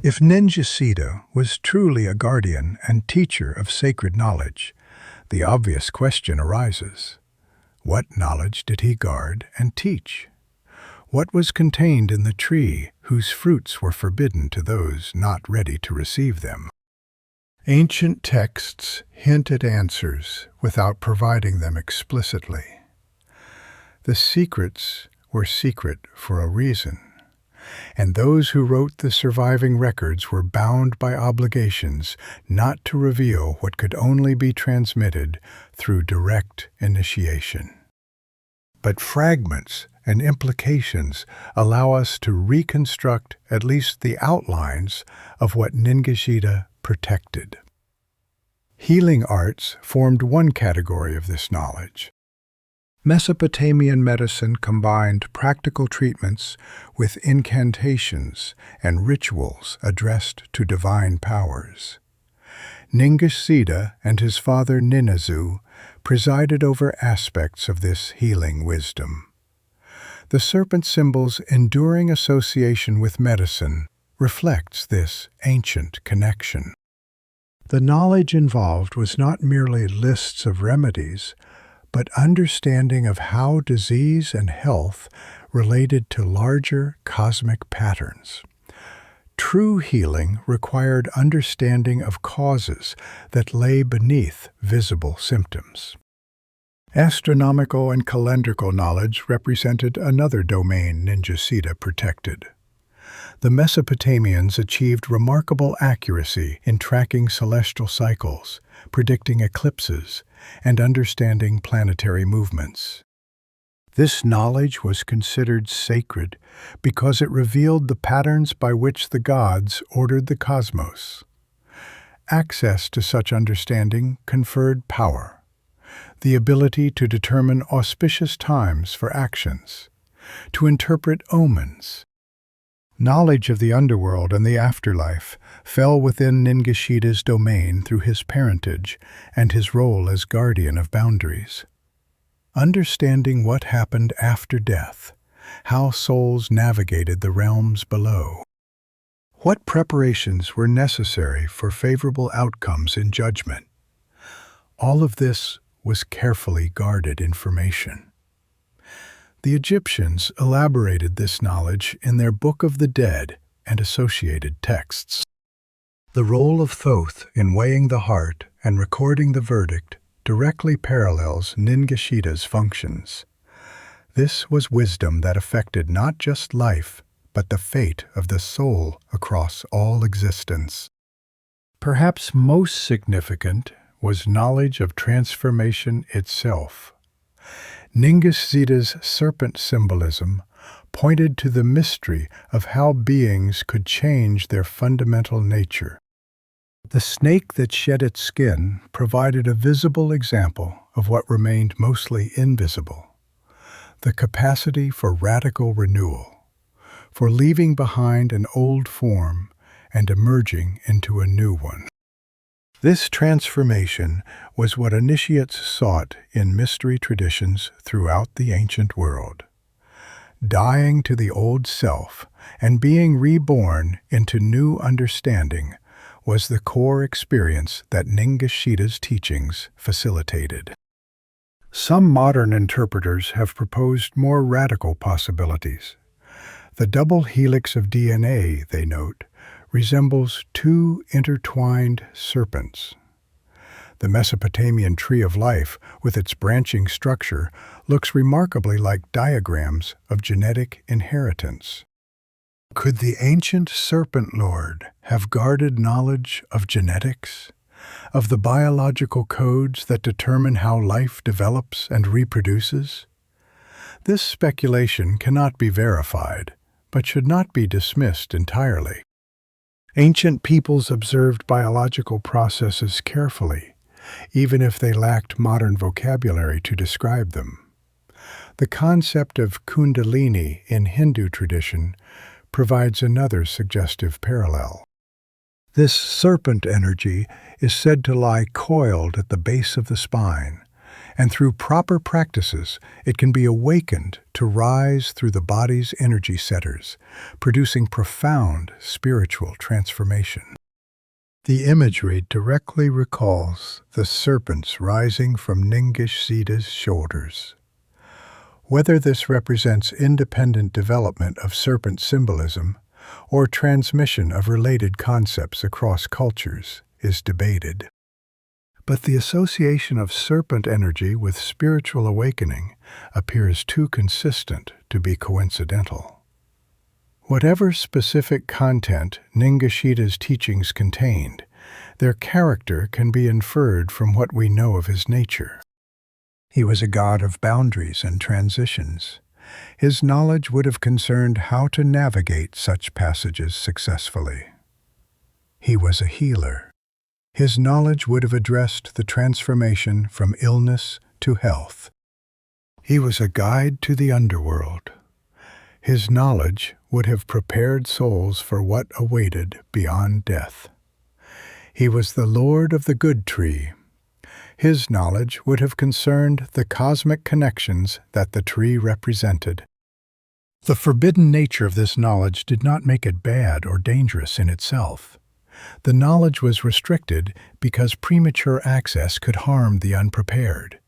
If Ningishzida was truly a guardian and teacher of sacred knowledge, the obvious question arises: what knowledge did he guard and teach? What was contained in the tree whose fruits were forbidden to those not ready to receive them? Ancient texts hint at answers without providing them explicitly. The secrets were secret for a reason, and those who wrote the surviving records were bound by obligations not to reveal what could only be transmitted through direct initiation. But fragments and implications allow us to reconstruct at least the outlines of what Ningishzida protected. Healing arts formed one category of this knowledge. Mesopotamian medicine combined practical treatments with incantations and rituals addressed to divine powers. Ningishzida and his father Ninazu presided over aspects of this healing wisdom. The serpent symbol's enduring association with medicine reflects this ancient connection. The knowledge involved was not merely lists of remedies, but understanding of how disease and health related to larger cosmic patterns. True healing required understanding of causes that lay beneath visible symptoms. Astronomical and calendrical knowledge represented another domain Ningishzida protected. The Mesopotamians achieved remarkable accuracy in tracking celestial cycles, predicting eclipses, and understanding planetary movements. This knowledge was considered sacred because it revealed the patterns by which the gods ordered the cosmos. Access to such understanding conferred power, the ability to determine auspicious times for actions, to interpret omens. Knowledge of the underworld and the afterlife fell within Ningishzida's domain through his parentage and his role as guardian of boundaries. Understanding what happened after death, how souls navigated the realms below, what preparations were necessary for favorable outcomes in judgment. All of this was carefully guarded information. The Egyptians elaborated this knowledge in their Book of the Dead and associated texts. The role of Thoth in weighing the heart and recording the verdict directly parallels Ningishzida's functions. This was wisdom that affected not just life, but the fate of the soul across all existence. Perhaps most significant was knowledge of transformation itself. Ningishzida's serpent symbolism pointed to the mystery of how beings could change their fundamental nature. The snake that shed its skin provided a visible example of what remained mostly invisible: the capacity for radical renewal, for leaving behind an old form and emerging into a new one. This transformation was what initiates sought in mystery traditions throughout the ancient world. Dying to the old self and being reborn into new understanding was the core experience that Ningishzida's teachings facilitated. Some modern interpreters have proposed more radical possibilities. The double helix of DNA, they note, resembles two intertwined serpents. The Mesopotamian tree of life, with its branching structure, looks remarkably like diagrams of genetic inheritance. Could the ancient Serpent Lord have guarded knowledge of genetics, of the biological codes that determine how life develops and reproduces? This speculation cannot be verified, but should not be dismissed entirely. Ancient peoples observed biological processes carefully, even if they lacked modern vocabulary to describe them. The concept of kundalini in Hindu tradition provides another suggestive parallel. This serpent energy is said to lie coiled at the base of the spine, and through proper practices it can be awakened to rise through the body's energy centers, producing profound spiritual transformation. The imagery directly recalls the serpents rising from Ningishzida's shoulders. Whether this represents independent development of serpent symbolism or transmission of related concepts across cultures is debated. But the association of serpent energy with spiritual awakening appears too consistent to be coincidental. Whatever specific content Ningishzida's teachings contained, their character can be inferred from what we know of his nature. He was a god of boundaries and transitions. His knowledge would have concerned how to navigate such passages successfully. He was a healer. His knowledge would have addressed the transformation from illness to health. He was a guide to the underworld. His knowledge would have prepared souls for what awaited beyond death. He was the Lord of the Good Tree. His knowledge would have concerned the cosmic connections that the tree represented. The forbidden nature of this knowledge did not make it bad or dangerous in itself. The knowledge was restricted because premature access could harm the unprepared.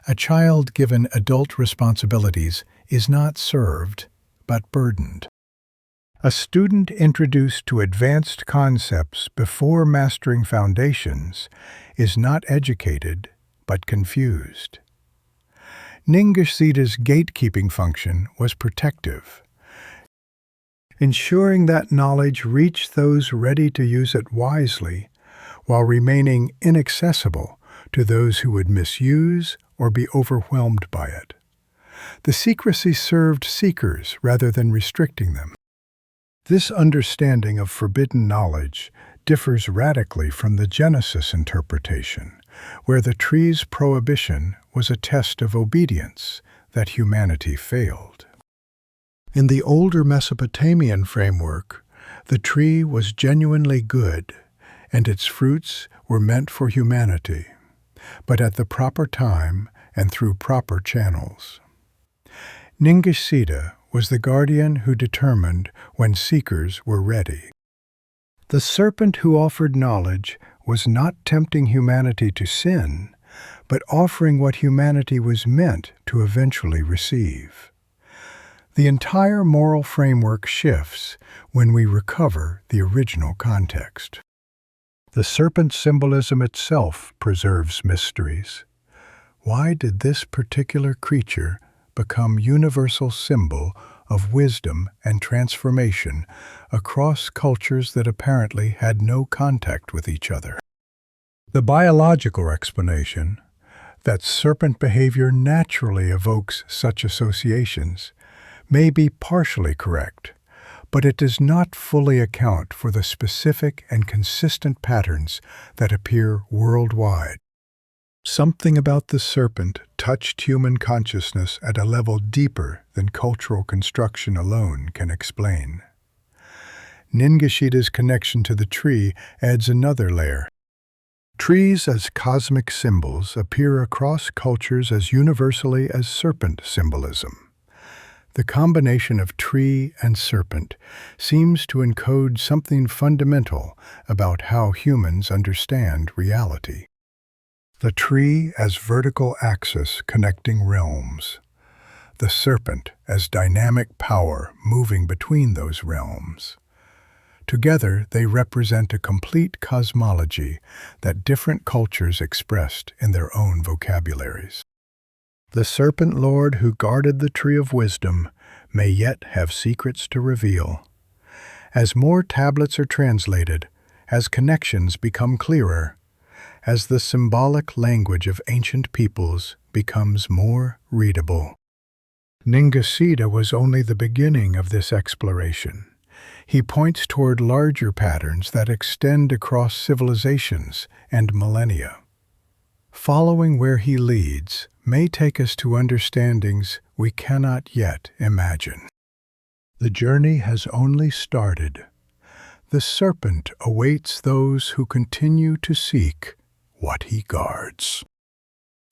A child given adult responsibilities is not served, but burdened. A student introduced to advanced concepts before mastering foundations is not educated, but confused. Ningishzida's gatekeeping function was protective, ensuring that knowledge reached those ready to use it wisely, while remaining inaccessible to those who would misuse or be overwhelmed by it. The secrecy served seekers rather than restricting them. This understanding of forbidden knowledge differs radically from the Genesis interpretation, where the tree's prohibition was a test of obedience that humanity failed. In the older Mesopotamian framework, the tree was genuinely good, and its fruits were meant for humanity, but at the proper time and through proper channels. Ningishzida was the guardian who determined when seekers were ready. The serpent who offered knowledge was not tempting humanity to sin, but offering what humanity was meant to eventually receive. The entire moral framework shifts when we recover the original context. The serpent symbolism itself preserves mysteries. Why did this particular creature become universal symbol of wisdom and transformation across cultures that apparently had no contact with each other? The biological explanation, that serpent behavior naturally evokes such associations, may be partially correct, but it does not fully account for the specific and consistent patterns that appear worldwide. Something about the serpent touched human consciousness at a level deeper than cultural construction alone can explain. Ningishzida's connection to the tree adds another layer. Trees as cosmic symbols appear across cultures as universally as serpent symbolism. The combination of tree and serpent seems to encode something fundamental about how humans understand reality. The tree as vertical axis connecting realms. The serpent as dynamic power moving between those realms. Together, they represent a complete cosmology that different cultures expressed in their own vocabularies. The Serpent Lord who guarded the Tree of Wisdom may yet have secrets to reveal. As more tablets are translated, as connections become clearer, as the symbolic language of ancient peoples becomes more readable. Ningishzida was only the beginning of this exploration. He points toward larger patterns that extend across civilizations and millennia. Following where he leads may take us to understandings we cannot yet imagine. The journey has only started. The serpent awaits those who continue to seek what he guards.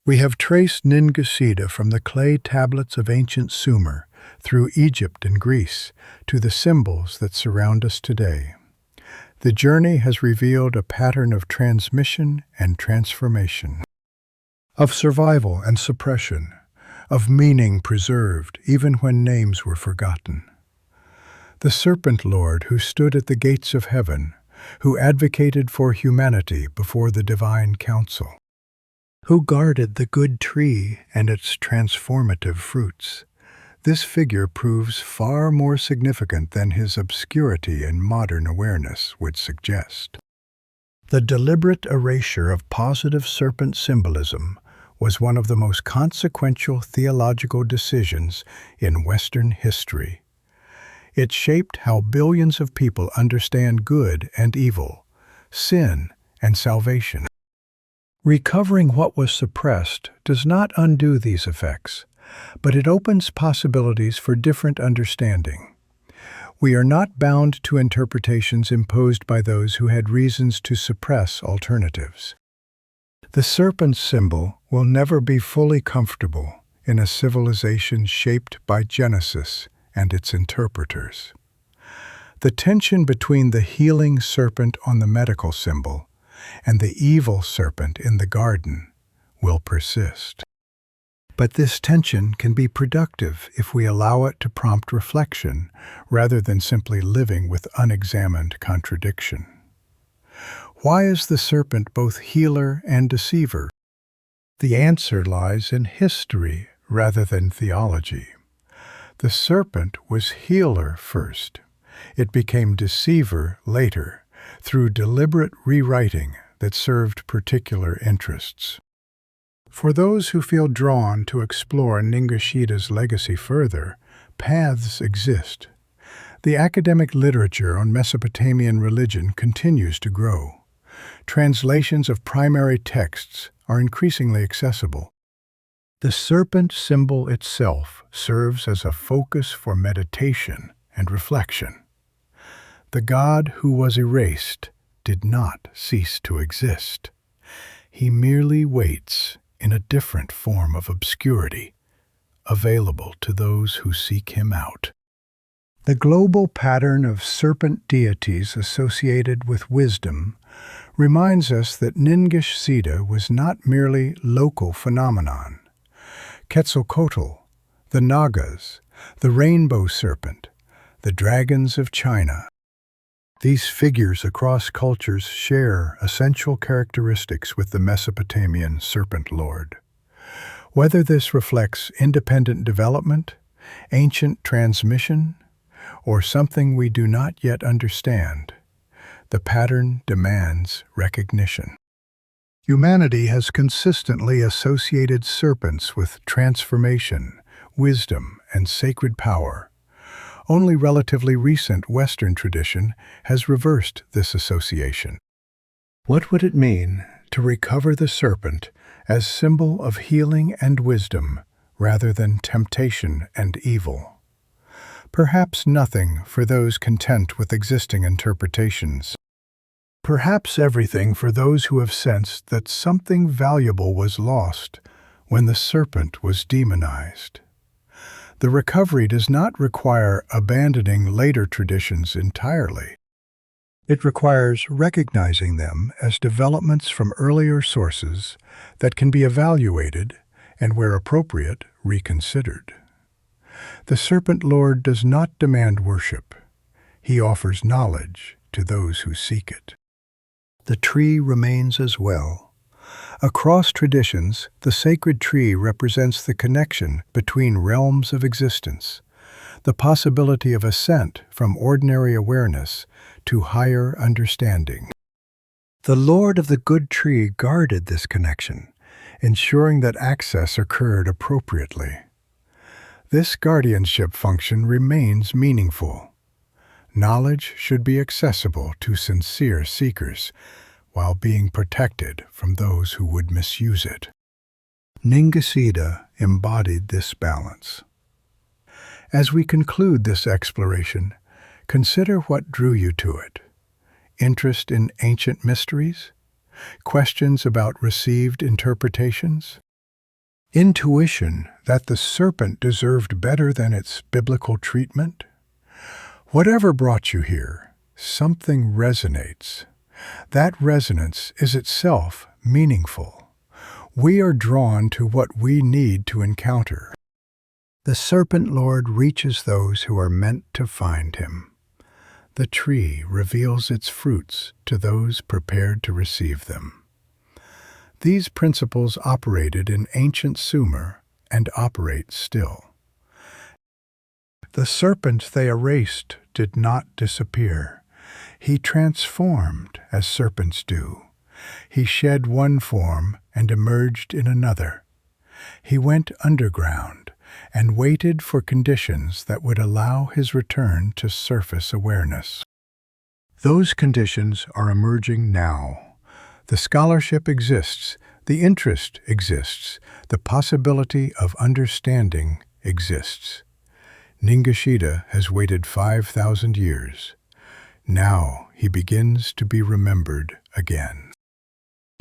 We have traced Ningishzida from the clay tablets of ancient Sumer through Egypt and Greece to the symbols that surround us today. The journey has revealed a pattern of transmission and transformation, of survival and suppression, of meaning preserved even when names were forgotten. The Serpent Lord who stood at the gates of heaven, who advocated for humanity before the divine council, who guarded the good tree and its transformative fruits. This figure proves far more significant than his obscurity in modern awareness would suggest. The deliberate erasure of positive serpent symbolism was one of the most consequential theological decisions in Western history. It shaped how billions of people understand good and evil, sin and salvation. Recovering what was suppressed does not undo these effects, but it opens possibilities for different understanding. We are not bound to interpretations imposed by those who had reasons to suppress alternatives. The serpent symbol will never be fully comfortable in a civilization shaped by Genesis and its interpreters. The tension between the healing serpent on the medical symbol and the evil serpent in the garden will persist. But this tension can be productive if we allow it to prompt reflection rather than simply living with unexamined contradiction. Why is the serpent both healer and deceiver? The answer lies in history rather than theology. The serpent was healer first. It became deceiver later, through deliberate rewriting that served particular interests. For those who feel drawn to explore Ningishzida's legacy further, paths exist. The academic literature on Mesopotamian religion continues to grow. Translations of primary texts are increasingly accessible. The serpent symbol itself serves as a focus for meditation and reflection. The God who was erased did not cease to exist. He merely waits in a different form of obscurity, available to those who seek him out. The global pattern of serpent deities associated with wisdom reminds us that Ningishzida was not merely local phenomenon. Quetzalcoatl, the Nagas, the rainbow serpent, the dragons of China. These figures across cultures share essential characteristics with the Mesopotamian Serpent Lord. Whether this reflects independent development, ancient transmission, or something we do not yet understand, the pattern demands recognition. Humanity has consistently associated serpents with transformation, wisdom, and sacred power. Only relatively recent Western tradition has reversed this association. What would it mean to recover the serpent as symbol of healing and wisdom rather than temptation and evil? Perhaps nothing for those content with existing interpretations. Perhaps everything for those who have sensed that something valuable was lost when the serpent was demonized. The recovery does not require abandoning later traditions entirely. It requires recognizing them as developments from earlier sources that can be evaluated and, where appropriate, reconsidered. The Serpent Lord does not demand worship. He offers knowledge, to those who seek it. The tree remains as well. Across traditions, the sacred tree represents the connection between realms of existence, the possibility of ascent from ordinary awareness to higher understanding. The Lord of the good tree guarded this connection, ensuring that access occurred appropriately. This guardianship function remains meaningful. Knowledge should be accessible to sincere seekers, while being protected from those who would misuse it. Ningishzida embodied this balance. As we conclude this exploration, consider what drew you to it. Interest in ancient mysteries? Questions about received interpretations? Intuition that the serpent deserved better than its biblical treatment? Whatever brought you here, something resonates. That resonance is itself meaningful. We are drawn to what we need to encounter. The Serpent Lord reaches those who are meant to find him. The tree reveals its fruits to those prepared to receive them. These principles operated in ancient Sumer and operate still. The serpent they erased did not disappear. He transformed as serpents do. He shed one form and emerged in another. He went underground and waited for conditions that would allow his return to surface awareness. Those conditions are emerging now. The scholarship exists, the interest exists, the possibility of understanding exists. Ningishzida has waited 5,000 years. Now he begins to be remembered again.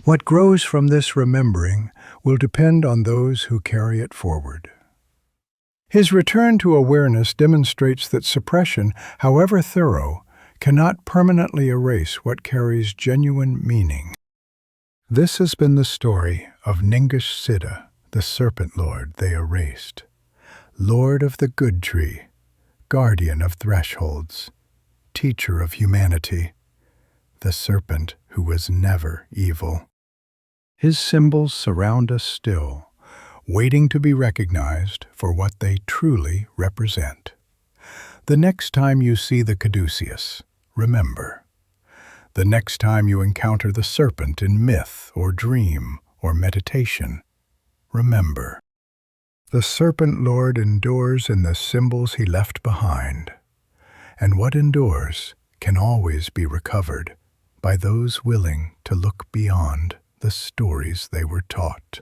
What grows from this remembering will depend on those who carry it forward. His return to awareness demonstrates that suppression, however thorough, cannot permanently erase what carries genuine meaning. This has been the story of Ningishzida, the Serpent Lord they erased. Lord of the good tree, guardian of thresholds, teacher of humanity, the serpent who was never evil. His symbols surround us still, waiting to be recognized for what they truly represent. The next time you see the Caduceus, remember. The next time you encounter the serpent in myth or dream or meditation, remember. The Serpent Lord endures in the symbols he left behind, and what endures can always be recovered by those willing to look beyond the stories they were taught.